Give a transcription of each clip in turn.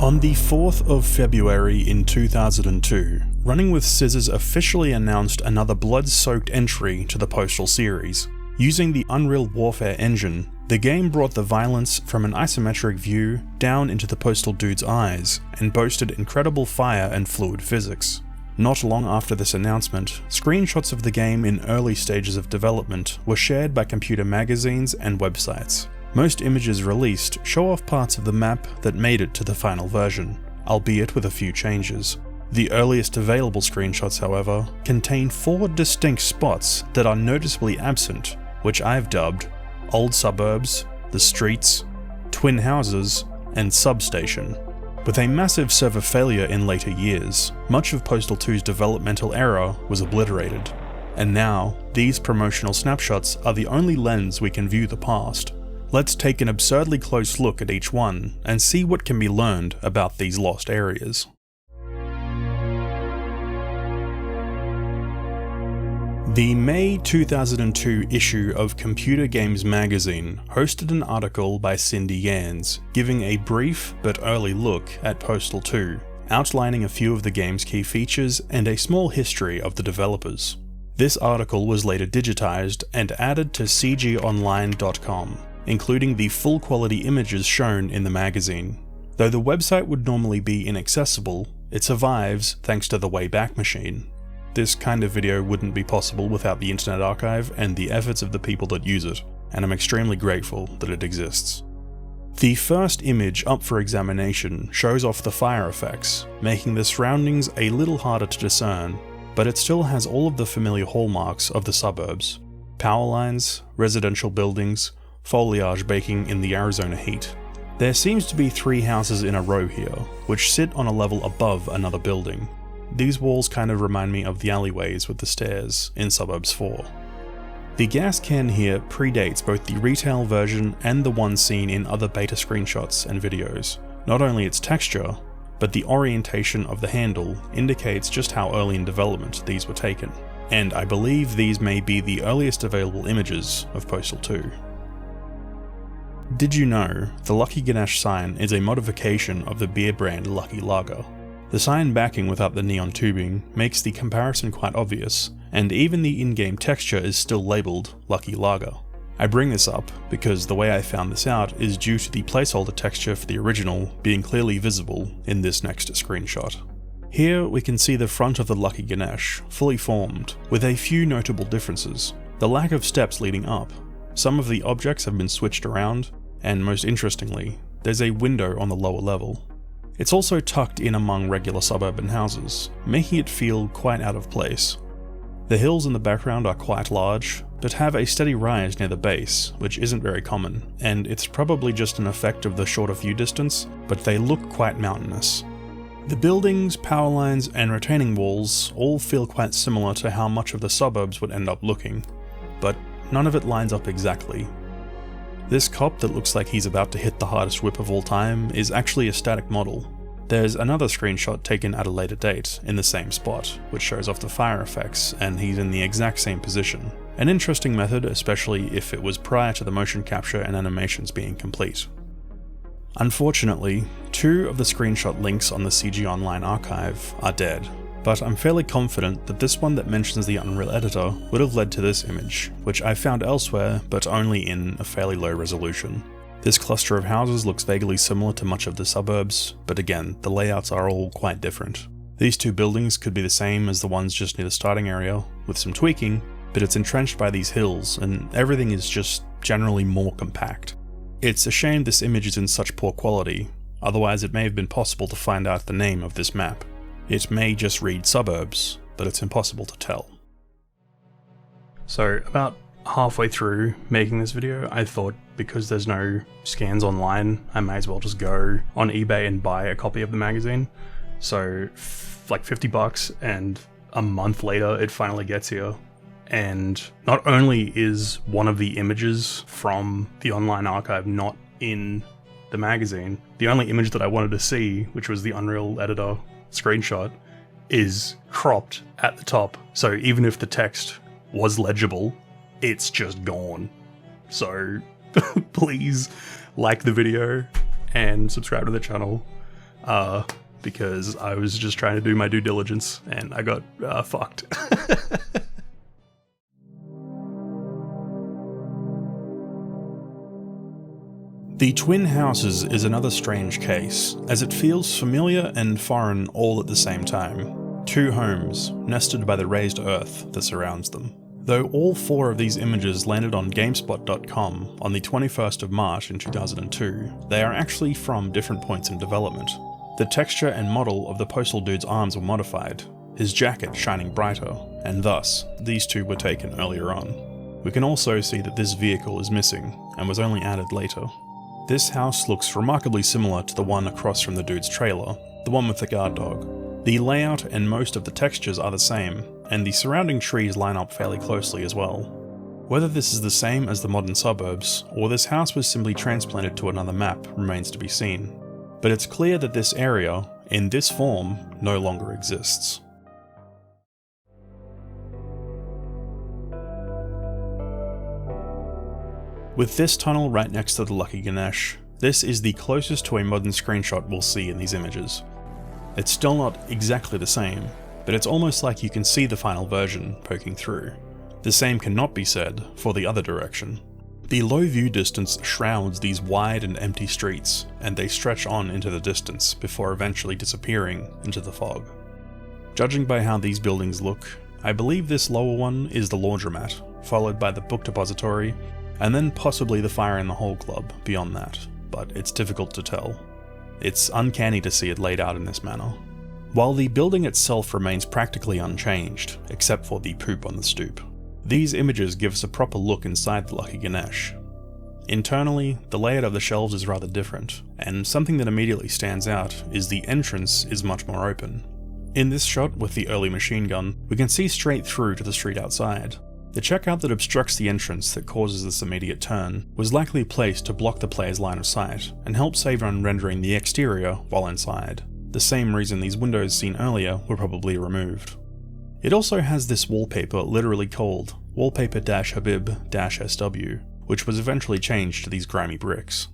On the 4th of February in 2002, Running with Scissors officially announced another blood-soaked entry to the Postal series. Using the Unreal Warfare engine, the game brought the violence from an isometric view down into the Postal dude's eyes and boasted incredible fire and fluid physics. Not long after this announcement, screenshots of the game in early stages of development were shared by computer magazines and websites. Most images released show off parts of the map that made it to the final version, albeit with a few changes. The earliest available screenshots, however, contain 4 distinct spots that are noticeably absent, which I've dubbed Old Suburbs, The Streets, Twin Houses, and Substation. With a massive server failure in later years, much of Postal 2's developmental era was obliterated, and now these promotional snapshots are the only lens we can view the past. Let's take an absurdly close look at each one and see what can be learned about these lost areas. The May 2002 issue of Computer Games magazine hosted an article by Cindy Gans, giving a brief but early look at Postal 2, outlining a few of the game's key features and a small history of the developers. This article was later digitized and added to cgonline.com, including the full-quality images shown in the magazine. Though the website would normally be inaccessible, it survives thanks to the Wayback Machine. This kind of video wouldn't be possible without the Internet Archive and the efforts of the people that use it, and I'm extremely grateful that it exists. The first image up for examination shows off the fire effects, making the surroundings a little harder to discern, but it still has all of the familiar hallmarks of the suburbs: power lines, residential buildings, foliage baking in the Arizona heat. There seems to be 3 houses in a row here, which sit on a level above another building. These walls kind of remind me of the alleyways with the stairs in Suburbs 4. The gas can here predates both the retail version and the one seen in other beta screenshots and videos. Not only its texture, but the orientation of the handle indicates just how early in development these were taken. And I believe these may be the earliest available images of Postal 2. Did you know the Lucky Ganesh sign is a modification of the beer brand Lucky Lager? The sign backing without the neon tubing makes the comparison quite obvious, and even the in-game texture is still labelled Lucky Lager. I bring this up because the way I found this out is due to the placeholder texture for the original being clearly visible in this next screenshot. Here we can see the front of the Lucky Ganesh, fully formed, with a few notable differences. The lack of steps leading up. Some of the objects have been switched around, and most interestingly, there's a window on the lower level. It's also tucked in among regular suburban houses, making it feel quite out of place. The hills in the background are quite large, but have a steady rise near the base, which isn't very common, and it's probably just an effect of the shorter view distance, but they look quite mountainous. The buildings, power lines, and retaining walls all feel quite similar to how much of the suburbs would end up looking, but none of it lines up exactly. This cop that looks like he's about to hit the hardest whip of all time is actually a static model. There's another screenshot taken at a later date in the same spot, which shows off the fire effects, and he's in the exact same position. An interesting method, especially if it was prior to the motion capture and animations being complete. Unfortunately, 2 of the screenshot links on the CG Online archive are dead, but I'm fairly confident that this one that mentions the Unreal Editor would have led to this image, which I found elsewhere but only in a fairly low resolution. This cluster of houses looks vaguely similar to much of the suburbs, but again, the layouts are all quite different. These 2 buildings could be the same as the ones just near the starting area, with some tweaking, but it's entrenched by these hills and everything is just generally more compact. It's a shame this image is in such poor quality, otherwise it may have been possible to find out the name of this map. It may just read Suburbs, but it's impossible to tell. So about halfway through making this video, I thought because there's no scans online, I may as well just go on eBay and buy a copy of the magazine. So like $50, and a month later it finally gets here. And not only is one of the images from the online archive not in the magazine, the only image that I wanted to see, which was the Unreal Editor screenshot, is cropped at the top. So even if the text was legible, it's just gone. So please like the video and subscribe to the channel. because I was just trying to do my due diligence and I got fucked. The twin houses is another strange case, as it feels familiar and foreign all at the same time. Two homes, nested by the raised earth that surrounds them. Though all four of these images landed on Gamespot.com on the 21st of March in 2002, they are actually from different points in development. The texture and model of the postal dude's arms were modified, his jacket shining brighter, and thus, these two were taken earlier on. We can also see that this vehicle is missing, and was only added later. This house looks remarkably similar to the one across from the dude's trailer, the one with the guard dog. The layout and most of the textures are the same, and the surrounding trees line up fairly closely as well. Whether this is the same as the modern suburbs, or this house was simply transplanted to another map remains to be seen. But it's clear that this area, in this form, no longer exists. With this tunnel right next to the Lucky Ganesh, this is the closest to a modern screenshot we'll see in these images. It's still not exactly the same, but it's almost like you can see the final version poking through. The same cannot be said for the other direction. The low view distance shrouds these wide and empty streets, and they stretch on into the distance before eventually disappearing into the fog. Judging by how these buildings look, I believe this lower one is the laundromat, followed by the book depository, and then possibly the Fire in the Hole Club beyond that, but it's difficult to tell. It's uncanny to see it laid out in this manner. While the building itself remains practically unchanged, except for the poop on the stoop, these images give us a proper look inside the Lucky Ganesh. Internally, the layout of the shelves is rather different, and something that immediately stands out is the entrance is much more open. In this shot with the early machine gun, we can see straight through to the street outside. The checkout that obstructs the entrance that causes this immediate turn was likely placed to block the player's line of sight and help save on rendering the exterior while inside. The same reason these windows seen earlier were probably removed. It also has this wallpaper literally called Wallpaper-Habib-SW, which was eventually changed to these grimy bricks.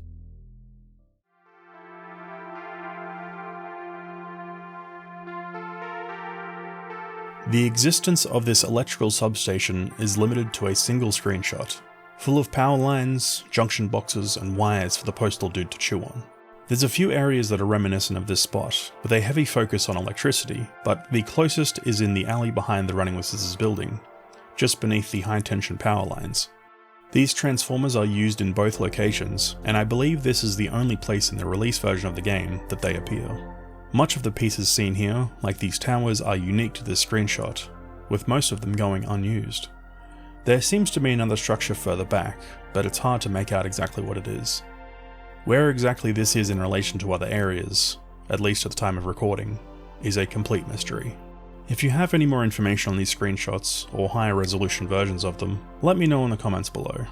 The existence of this electrical substation is limited to a single screenshot, full of power lines, junction boxes, and wires for the postal dude to chew on. There's a few areas that are reminiscent of this spot, with a heavy focus on electricity, but the closest is in the alley behind the Running with Scissors building, just beneath the high-tension power lines. These transformers are used in both locations, and I believe this is the only place in the release version of the game that they appear. Much of the pieces seen here, like these towers, are unique to this screenshot, with most of them going unused. There seems to be another structure further back, but it's hard to make out exactly what it is. Where exactly this is in relation to other areas, at least at the time of recording, is a complete mystery. If you have any more information on these screenshots, or higher resolution versions of them, let me know in the comments below.